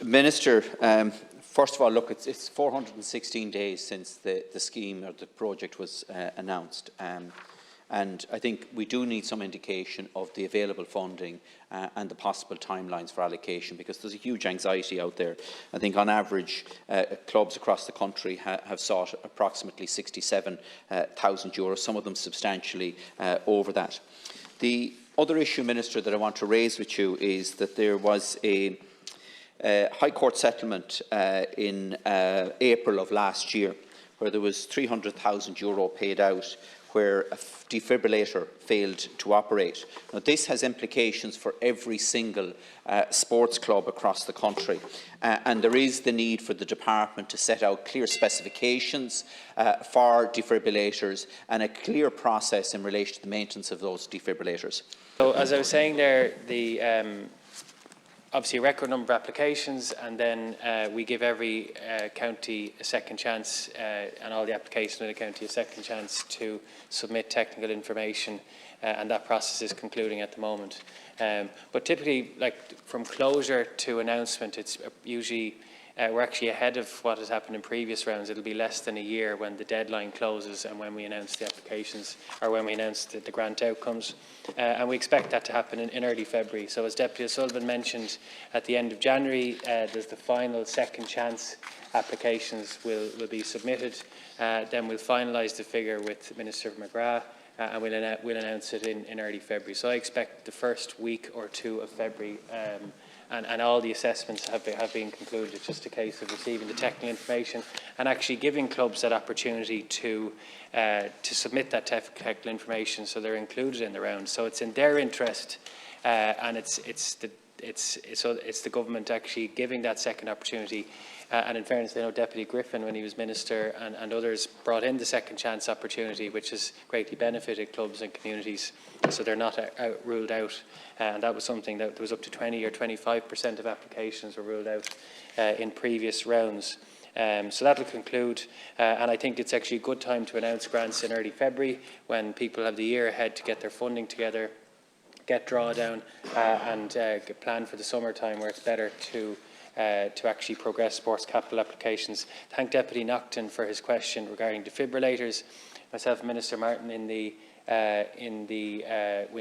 Minister, first of all, look, it's 416 days since the scheme or the project was announced. And I think we do need some indication of the available funding and the possible timelines for allocation, because there's a huge anxiety out there. I think on average clubs across the country have sought approximately €67,000, some of them substantially over that. The other issue, Minister, that I want to raise with you is that there was a High Court settlement in April of last year, where there was €300,000 paid out where a defibrillator failed to operate. Now, this has implications for every single sports club across the country, and there is the need for the department to set out clear specifications for defibrillators and a clear process in relation to the maintenance of those defibrillators. So, as I was saying there, obviously a record number of applications, and then we give every county a second chance, and all the applications in the county a second chance to submit technical information, and that process is concluding at the moment. But typically, like from closure to announcement, it's usually we're actually ahead of what has happened in previous rounds. It'll be less than a year when the deadline closes and when we announce the applications, or when we announce the grant outcomes. And we expect that to happen in early February. So as Deputy O'Sullivan mentioned, at the end of January, there's the final second chance applications will be submitted. Then we'll finalise the figure with Minister McGrath, and we'll announce it in early February. So I expect the first week or two of February, and all the assessments have been concluded. It's just a case of receiving the technical information and actually giving clubs that opportunity to submit that technical information, so they're included in the round. So it's in their interest, and it's the government actually giving that second opportunity. And in fairness, I know Deputy Griffin, when he was Minister, and others brought in the second chance opportunity, which has greatly benefited clubs and communities, so they're not ruled out. And that was something that there was up to 20 or 25% of applications were ruled out in previous rounds. So that will conclude, and I think it's actually a good time to announce grants in early February, when people have the year ahead to get their funding together, get drawdown, and plan for the summertime, where it's better to actually progress sports capital applications. Thank Deputy Naughten for his question regarding defibrillators. Myself and Minister Martin we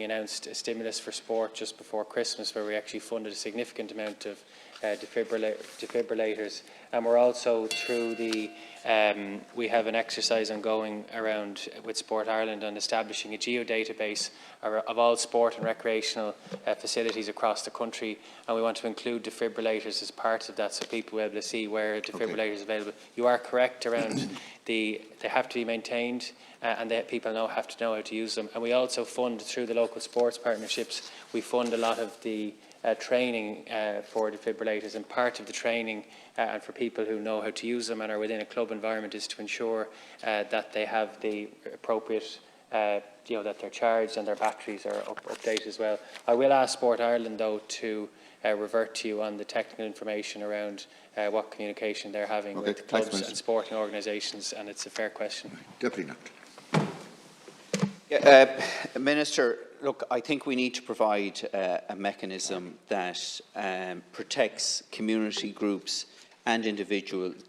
announced a stimulus for sport just before Christmas, where we actually funded a significant amount of defibrillators, and we're also through we have an exercise ongoing around with Sport Ireland on establishing a geodatabase of all sport and recreational facilities across the country, and we want to include defibrillators as part of that, so people will be able to see where defibrillators are available. You are correct around they have to be maintained, and people have to know how to use them. And we also fund, through the local sports partnerships, we fund a lot of the training for defibrillators, and part of the training and for people who know how to use them and are within a club environment is to ensure that they have the appropriate, that they're charged and their batteries are updated as well. I will ask Sport Ireland, though, to revert to you on the technical information around what communication they're having with clubs and sporting organisations, and it's a fair question. Deputy Naughten. Minister, look, I think we need to provide a mechanism that protects community groups and individuals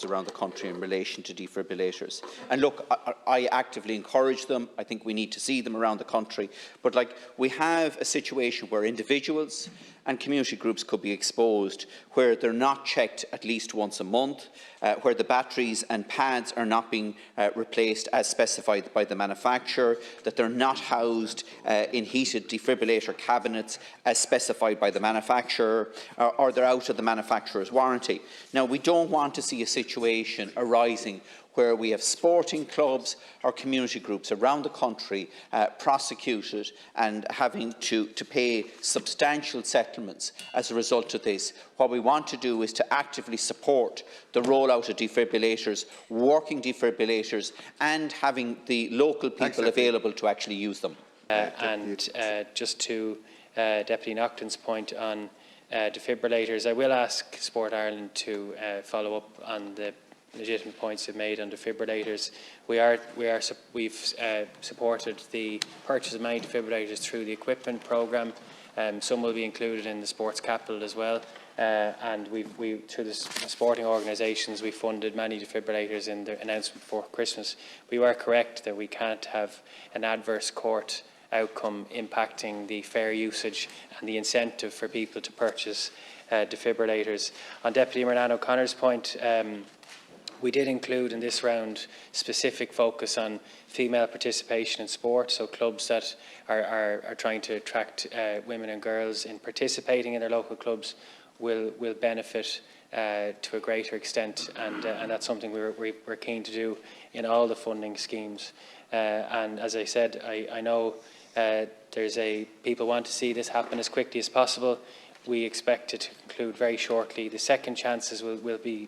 around the country in relation to defibrillators. And look, I actively encourage them. I think we need to see them around the country. But we have a situation where individuals and community groups could be exposed, where they're not checked at least once a month, where the batteries and pads are not being replaced as specified by the manufacturer, that they're not housed in heated defibrillator cabinets as specified by the manufacturer, or they're out of the manufacturer's warranty. Now, we don't want to see a situation arising where we have sporting clubs or community groups around the country prosecuted and having to pay substantial settlements as a result of this. What we want to do is to actively support the rollout of defibrillators, working defibrillators, and having the local people available to actually use them. Just to Deputy Naughten's point on defibrillators, I will ask Sport Ireland to follow up on the legitimate points you've made on defibrillators. We've supported the purchase of many defibrillators through the equipment programme, Some will be included in the sports capital as well. And through the sporting organisations, we funded many defibrillators in the announcement before Christmas. We were correct that we can't have an adverse court outcome impacting the fair usage and the incentive for people to purchase defibrillators. On Deputy Muireann O'Connor's point, we did include in this round specific focus on female participation in sport, so clubs that are trying to attract women and girls in participating in their local clubs will benefit to a greater extent, and that's something we're keen to do in all the funding schemes. And as I said, I know people want to see this happen as quickly as possible. We expect it to conclude very shortly. The second chances will be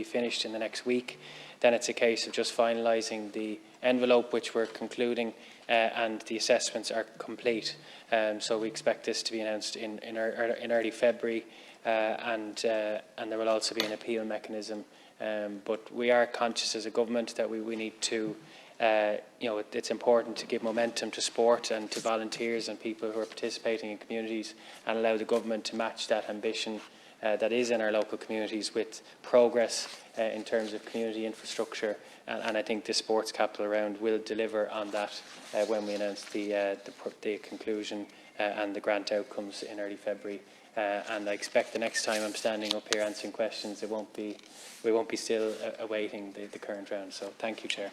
finished in the next week. Then it's a case of just finalising the envelope, which we're concluding, and the assessments are complete. So we expect this to be announced in early February, and there will also be an appeal mechanism. But we are conscious as a government that we need to, it's important to give momentum to sport and to volunteers and people who are participating in communities, and allow the government to match that ambition that is in our local communities with progress in terms of community infrastructure, and I think the sports capital round will deliver on that when we announce the conclusion and the grant outcomes in early February. And I expect the next time I'm standing up here answering questions, we won't be still awaiting the current round. So thank you, Chair.